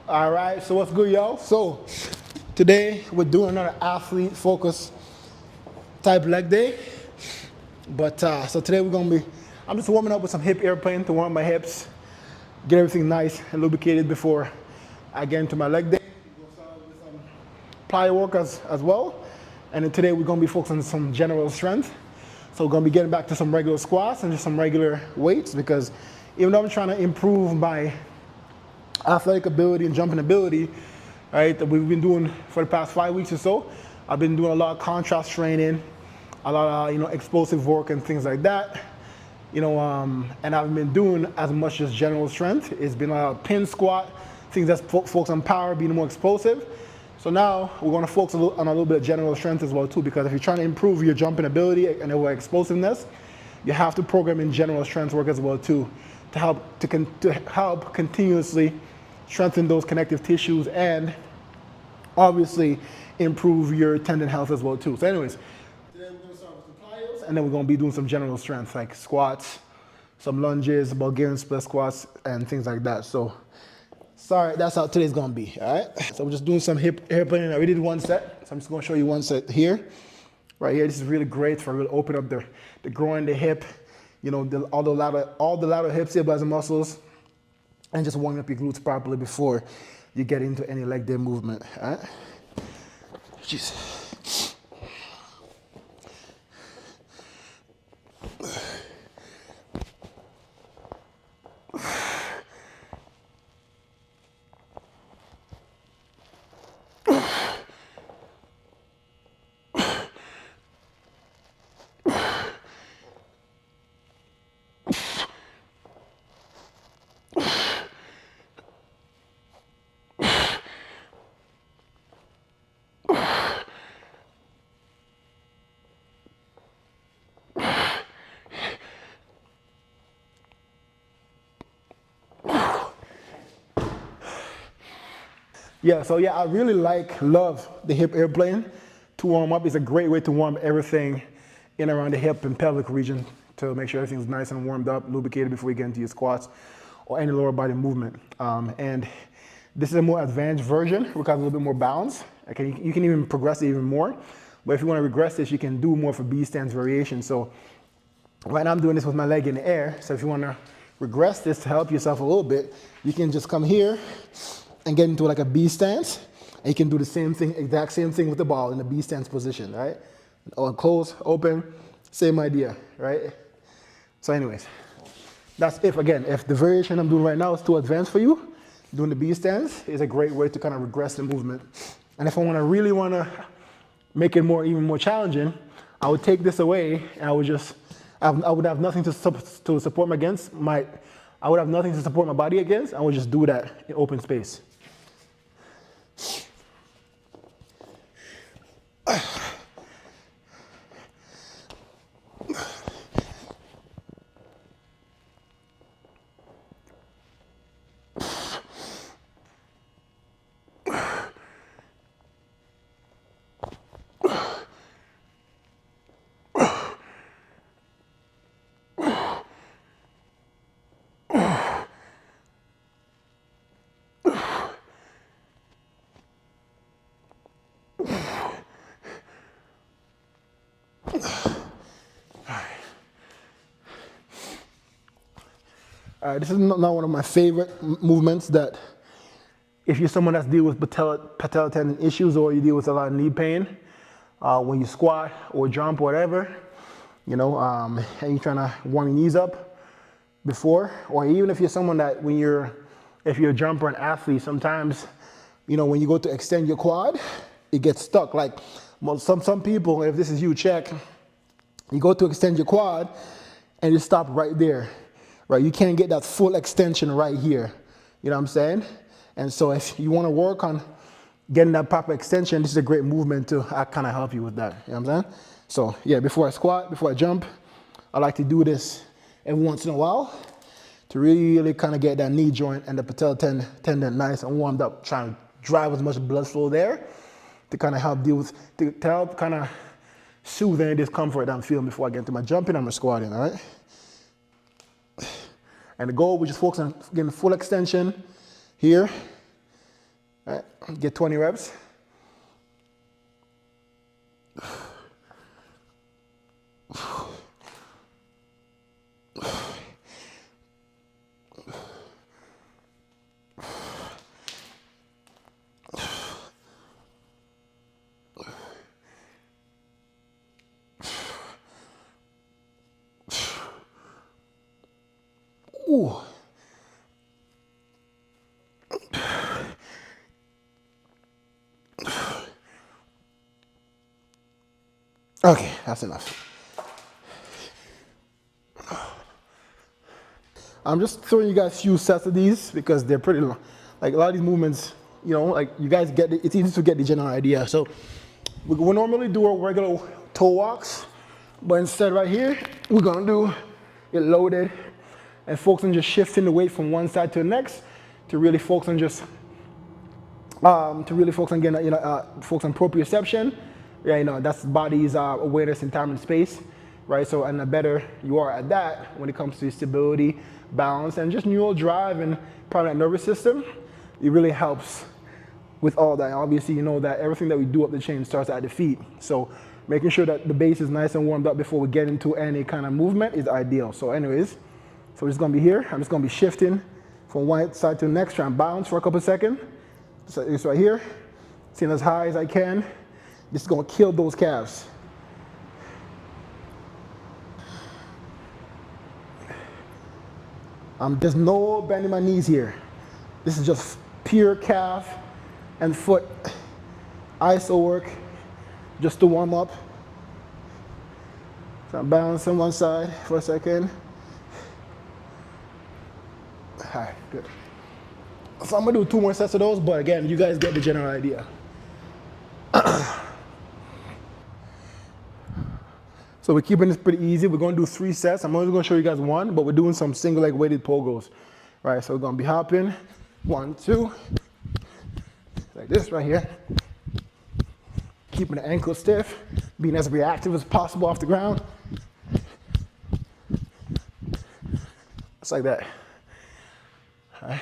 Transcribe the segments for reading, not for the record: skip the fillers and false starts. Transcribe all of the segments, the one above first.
All right, so what's good, y'all? So today we're doing another athlete focus type leg day. But so today I'm just warming up with some hip airplane to warm my hips, get everything nice and lubricated before I get into my leg day. We'll start with some plyo work as well. And then today we're gonna be focusing on some general strength. So we're gonna be getting back to some regular squats and just some regular weights, because even though I'm trying to improve my athletic ability and jumping ability, right, that we've been doing for the past 5 weeks or so, I've been doing a lot of contrast training, a lot of explosive work and things like that, and I've been doing as much as general strength. It's been a lot of pin squat, things that focus on power, being more explosive. So now we're going to focus on a little bit of general strength as well too, because if you're trying to improve your jumping ability and your explosiveness, you have to program in general strength work as well too, to help continuously strengthen those connective tissues and obviously improve your tendon health as well too. So anyways, today we're going to start with some plyos, and then we're going to be doing some general strength like squats, some lunges, Bulgarian split squats, and things like that. So sorry, that's how today's gonna be, all right? So we're just doing some hip airplane. I already did one set, so I'm just gonna show you one set here. Right here, this is really great for really open up the groin, the hip, all the lateral hip stabilizing muscles, and just warming up your glutes properly before you get into any leg day movement, all right? Jeez. Yeah, so I really love the hip airplane to warm up. It's a great way to warm everything in around the hip and pelvic region to make sure everything's nice and warmed up, lubricated before you get into your squats or any lower body movement. And this is a more advanced version, which has a little bit more balance. Okay, you can even progress it even more. But if you want to regress this, you can do more for B stance variation. So right now I'm doing this with my leg in the air. So if you want to regress this to help yourself a little bit, you can just come here and get into like a B stance, and you can do the same thing, exact same thing with the ball in the B stance position, right? Or close, open, same idea, right? So anyways, that's if the variation I'm doing right now is too advanced for you, doing the B stance is a great way to kind of regress the movement. And if I really want to make it even more challenging, I would take this away and I would have nothing to support I would have nothing to support my body against. I would just do that in open space. This is not one of my favorite movements that if you're someone that's dealing with patella tendon issues or you deal with a lot of knee pain when you squat or jump or whatever, and you're trying to warm your knees up before, or even if you're someone that if you're a jumper and athlete, sometimes, when you go to extend your quad, it gets stuck. Like some people, if this is you, check, you go to extend your quad and you stop right there. Right, you can't get that full extension right here. You know what I'm saying? And so if you want to work on getting that proper extension, this is a great movement to kind of help you with that. You know what I'm saying? So yeah, before I squat, before I jump, I like to do this every once in a while to really kind of get that knee joint and the patella tendon nice and warmed up, trying to drive as much blood flow there to kind of help to help kind of soothe any discomfort that I'm feeling before I get into my jumping and my squatting, all right? And the goal, we just focus on getting full extension here All right, get 20 reps. Ooh. Okay, that's enough. I'm just throwing you guys a few sets of these because they're pretty long. Like a lot of these movements, you know, like you guys get it's easy to get the general idea. So we normally do our regular toe walks, but instead right here, we're gonna do it loaded and focus on just shifting the weight from one side to the next to really focus on just getting, focus on proprioception. Yeah, you know, that's body's awareness in time and space, right? So, and the better you are at that when it comes to stability, balance, and just neural drive and probably that nervous system, it really helps with all that. And obviously, you know that everything that we do up the chain starts at the feet. So making sure that the base is nice and warmed up before we get into any kind of movement is ideal. So anyways, so we're just gonna be here. I'm just gonna be shifting from one side to the next, try and bounce for a couple seconds. So this right here, sitting as high as I can. This is gonna kill those calves. There's no bending my knees here. This is just pure calf and foot iso work, just to warm up. So I'm balancing one side for a second. All right, good. So I'm gonna do 2 more sets of those, but again, you guys get the general idea. So we're keeping this pretty easy. We're gonna do 3 sets. I'm only gonna show you guys one, but we're doing some single leg weighted pogos. Right, so we're gonna be hopping, 1, 2, like this right here. Keeping the ankle stiff, being as reactive as possible off the ground. Just like that. All right,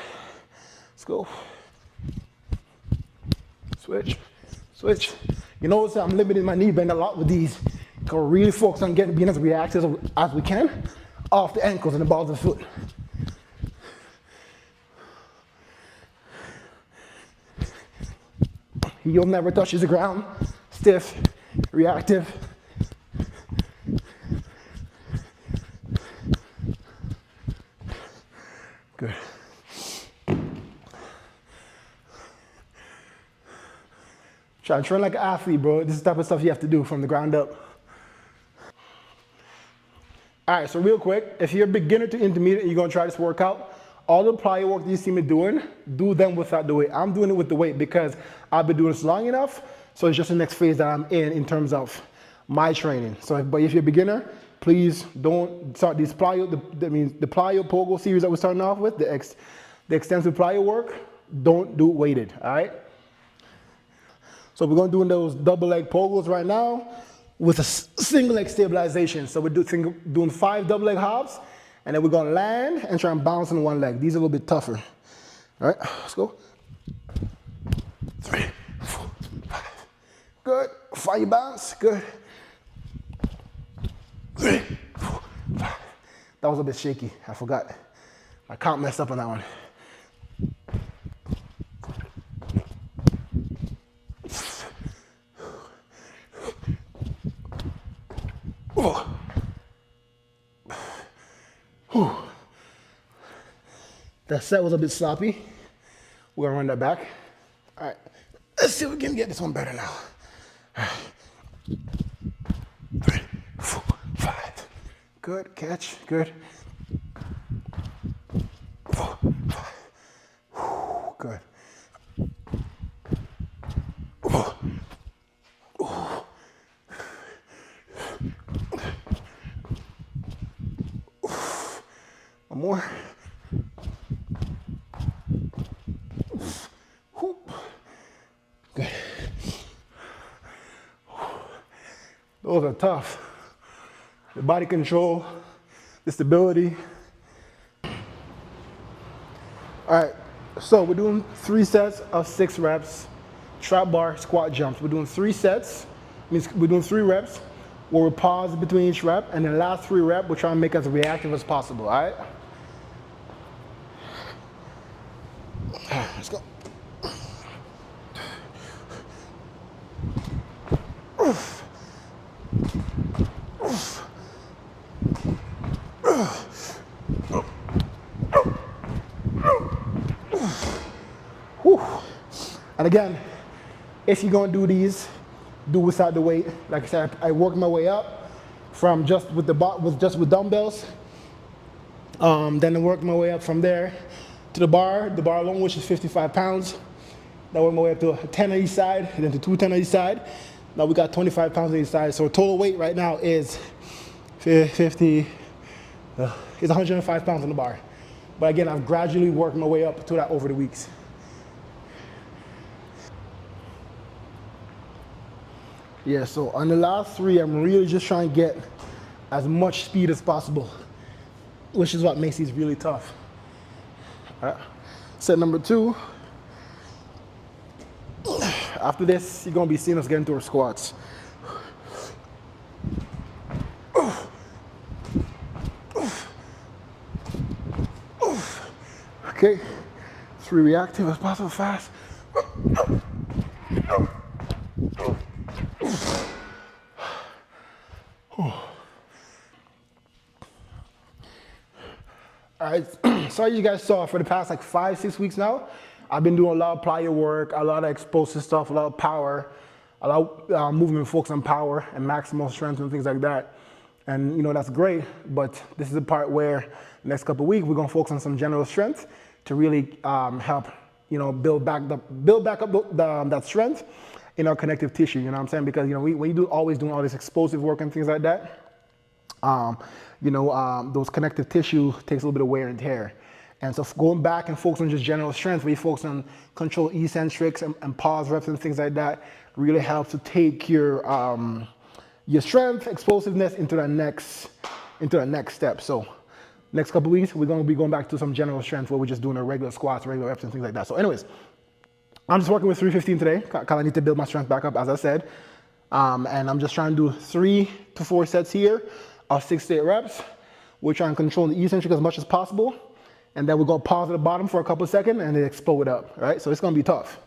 let's go. Switch, switch. You notice I'm limiting my knee bend a lot with these. Go really focus on being as reactive as we can off the ankles and the balls of the foot. Heel never touches the ground. Stiff, reactive. Good. Try to train like an athlete, bro. This is the type of stuff you have to do from the ground up. All right, so real quick, if you're a beginner to intermediate and you're gonna try this workout, all the plyo work that you see me doing, do them without the weight. I'm doing it with the weight because I've been doing this long enough, so it's just the next phase that I'm in terms of my training. So, but if you're a beginner, please don't start these plyo, the plyo pogo series that we're starting off with, the extensive plyo work, don't do it weighted, all right? So we're gonna do those double leg pogos right now with a single leg stabilization. So we're doing 5 double leg hops, and then we're gonna land and try and bounce on one leg. These are a little bit tougher. All right, let's go. 3, 4, 5. Good. 5 bounce. Good. 3, 4, 5. That was a bit shaky. I forgot. I count messed up on that one. That set was a bit sloppy. We're gonna run that back. All right, let's see if we can get this one better now. All right. 3, 4, 5. Good, catch, good. 4, 5. Good. One more. Good. Those are tough. The body control, the stability. All right, So we're doing 3 sets of 6 reps, trap bar, squat jumps. We're doing 3 sets, means we're doing 3 reps, where we pause between each rep, and the last 3 reps, we're trying to make as reactive as possible, all right? Let's go. Whew. And again, if you're gonna do these, do without the weight. Like I said, I worked my way up from just with with dumbbells. Then I worked my way up from there to the bar alone, which is 55 pounds. Then I worked my way up to a 10 on each side, and then to 2 10 on each side. Now we got 25 pounds on each side. So total weight right now is 50, it's 105 pounds on the bar. But again, I've gradually worked my way up to that over the weeks. Yeah, so on the last 3, I'm really just trying to get as much speed as possible, which is what makes these really tough. All right. Set number 2. After this, you're gonna be seeing us get into our squats. Okay, 3 reactive as possible, fast. All right, so as you guys saw, for the past like 5, 6 weeks now, I've been doing a lot of plyo work, a lot of explosive stuff, a lot of power, a lot of movement focus on power and maximal strength and things like that. And you know, that's great, but this is the part where next couple of weeks, we're gonna focus on some general strength to really help, you know, build back up that strength in our connective tissue, you know what I'm saying? Because, you know, when you always doing all this explosive work and things like that, those connective tissue takes a little bit of wear and tear. And so going back and focus on just general strength, where you focus on control eccentrics and pause reps and things like that, really helps to take your strength, explosiveness into that next step. So next couple weeks, we're gonna be going back to some general strength where we're just doing our regular squats, regular reps and things like that. So anyways, I'm just working with 315 today, because I need to build my strength back up, as I said. And I'm just trying to do 3 to 4 sets here of 6 to 8 reps. We're trying to control the eccentric as much as possible. And then we're gonna pause at the bottom for a couple of seconds and then explode it up, right? So it's gonna be tough.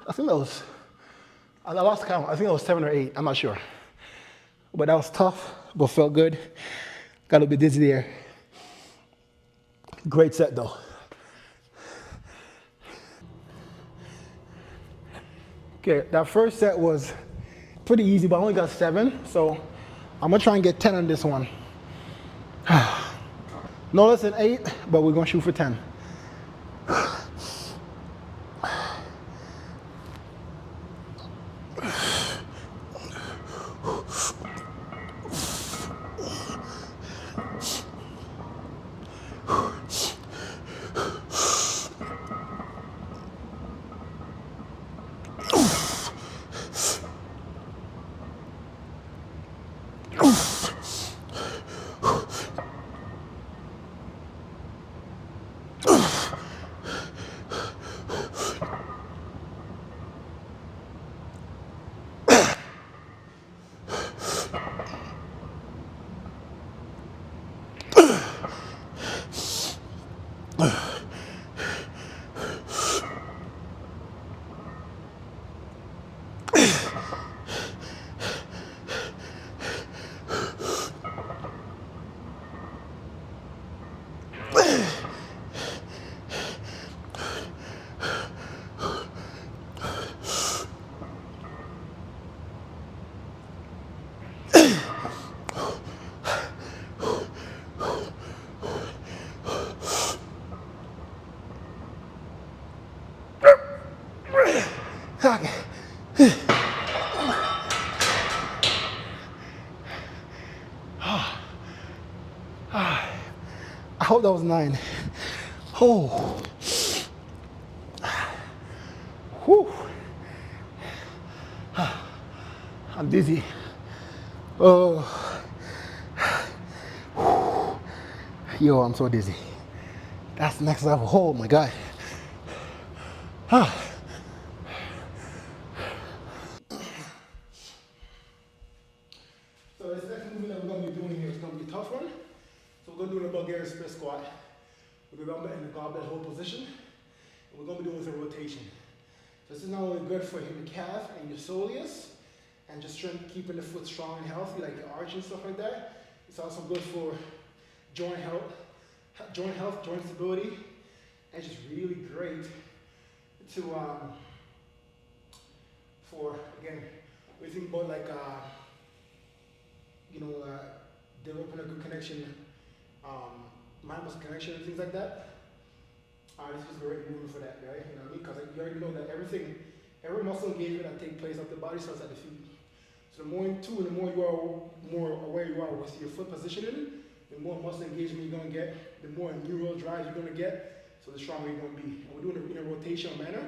I think that was, I lost count. I think it was 7 or 8. I'm not sure. But that was tough, but felt good. Got a little bit dizzy there. Great set though. Okay, that first set was pretty easy, but I only got 7. So I'm gonna try and get 10 on this one. No less than 8, but we're gonna shoot for 10. I hope that was 9. Oh, whew. I'm dizzy. Oh, yo, I'm so dizzy. That's next level. Oh my God. So this next movement that we're going to be doing here is going to be a tough one. So we're going to do the Bulgarian split squat. We're going to be in the goblet hold position. And we're going to be doing this a rotation. So this is not only good for hitting the calf and your soleus, and just keeping the foot strong and healthy, like the arch and stuff like that. It's also good for joint health, joint stability, and just really great to for again, we think about like developing a good connection, mind muscle connection and things like that. This is a great movement for that, right? You know what I mean? Because you already know that every muscle engagement that takes place up the body starts at the feet. So the more in tune, the more you are more aware you are with your foot positioning, the more muscle engagement you're gonna get, the more neural drive you're gonna get, so the stronger you're gonna be. And we're doing it in a rotational manner.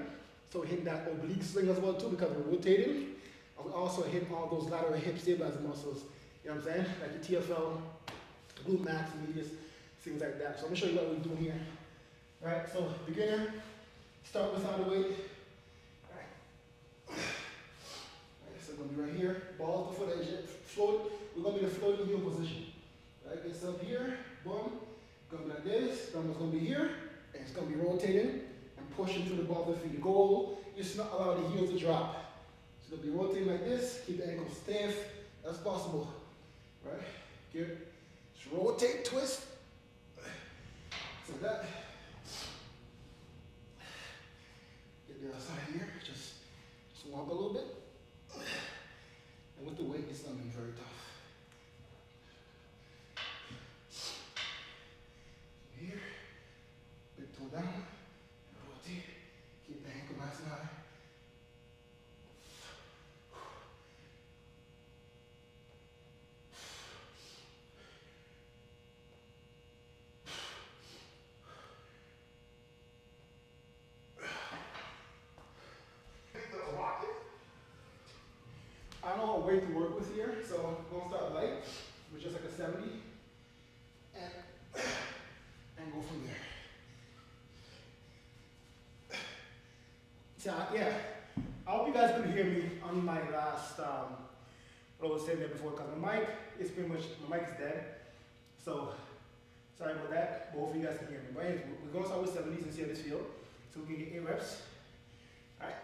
So we hit that oblique swing as well too because we're rotating. And we also hit all those lateral hip stabilizer muscles. You know what I'm saying? Like the TFL, glute max, medius, things like that. So I'm gonna show you what we're doing here. Alright, so beginner, start without a weight. So we're going to be right here, balls before the edge, float. We're going to be in a floating heel position. Right, gets up here, boom, going to be like this, dumbbell's going to be here, and it's going to be rotating and pushing through the ball of the feet. The goal is to not allow the heels to drop. So it's going to be rotating like this, keep the ankle stiff as possible. Right, good. Just rotate, twist. So that. Get the other side here, just walk a little bit. And with the weight, it's going to be very tough. Here, big toe down, and rotate. Keep the ankle nice and high. I don't know what weight to work with here, so I'm going to start light with just like a 70 and go from there. So yeah, I hope you guys could hear me on my last, what I was saying there before, because my mic is pretty much, my mic is dead. So sorry about that, but hopefully you guys can hear me. But anyway, we're going to start with 70s and see how this feels. So we can get 8 reps. All right.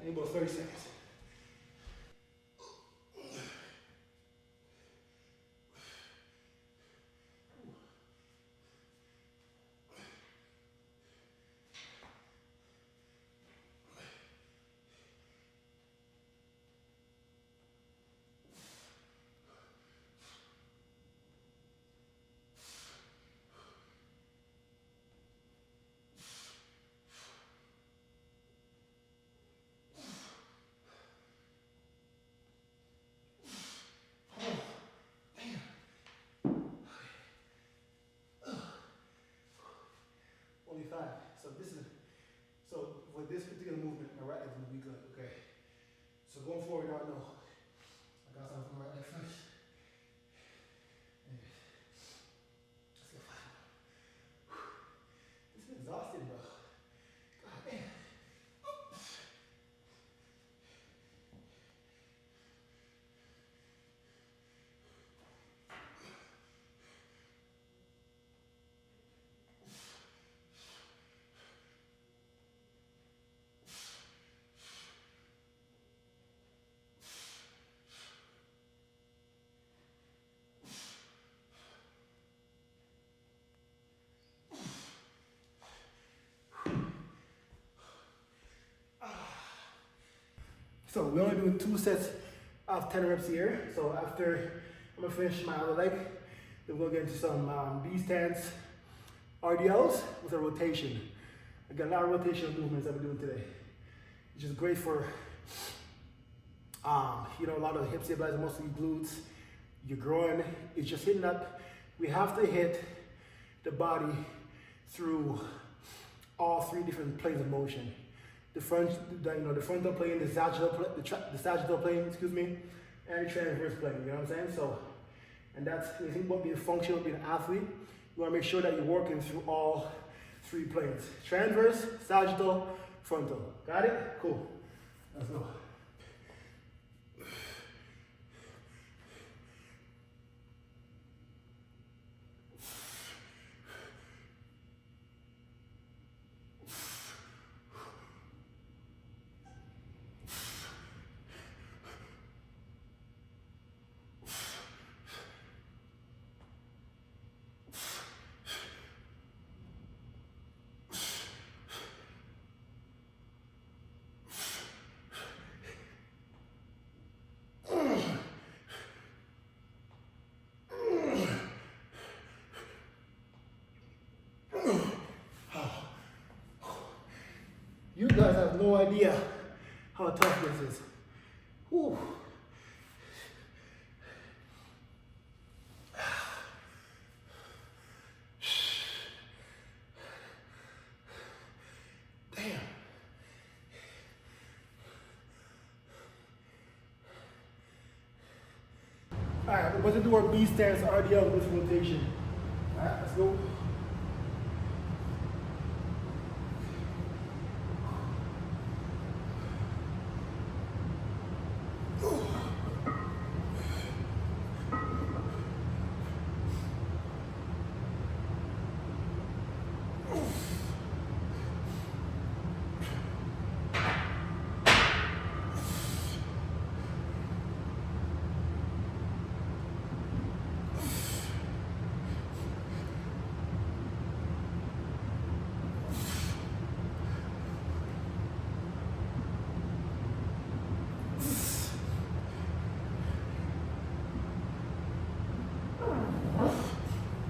I need about 30 seconds. So we're only doing 2 sets of 10 reps here. So after I'm gonna finish my other leg, then we'll get into some B stance RDLs with a rotation. I got a lot of rotational movements that we're doing today, which is great for you know, a lot of the hip stabilizer, mostly glutes, your groin. It's just hitting up. We have to hit the body through all 3 different planes of motion. The frontal plane, the sagittal plane, excuse me, and the transverse plane. You know what I'm saying? So, and that's, you think about being functional, being an athlete, you want to make sure that you're working through all 3 planes: transverse, sagittal, frontal. Got it? Cool. Let's go. You guys have no idea how tough this is. Whew. Damn. All right, we're about to do our B stance RDL with rotation. All right, let's go.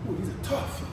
Ooh, these are tough.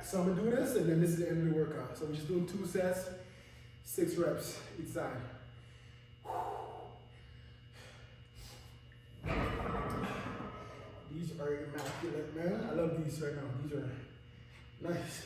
So I'm gonna do this, and then this is the end of the workout. So we're just doing 2 sets, 6 reps each side. These are immaculate, man. I love these right now. These are nice.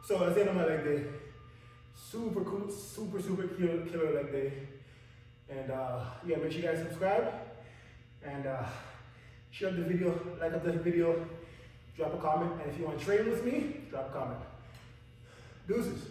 So that's the end of my leg day. Super cool, super killer leg day. And yeah, make sure you guys subscribe and share the video, like up the video, drop a comment, and if you want to train with me, drop a comment. Deuces.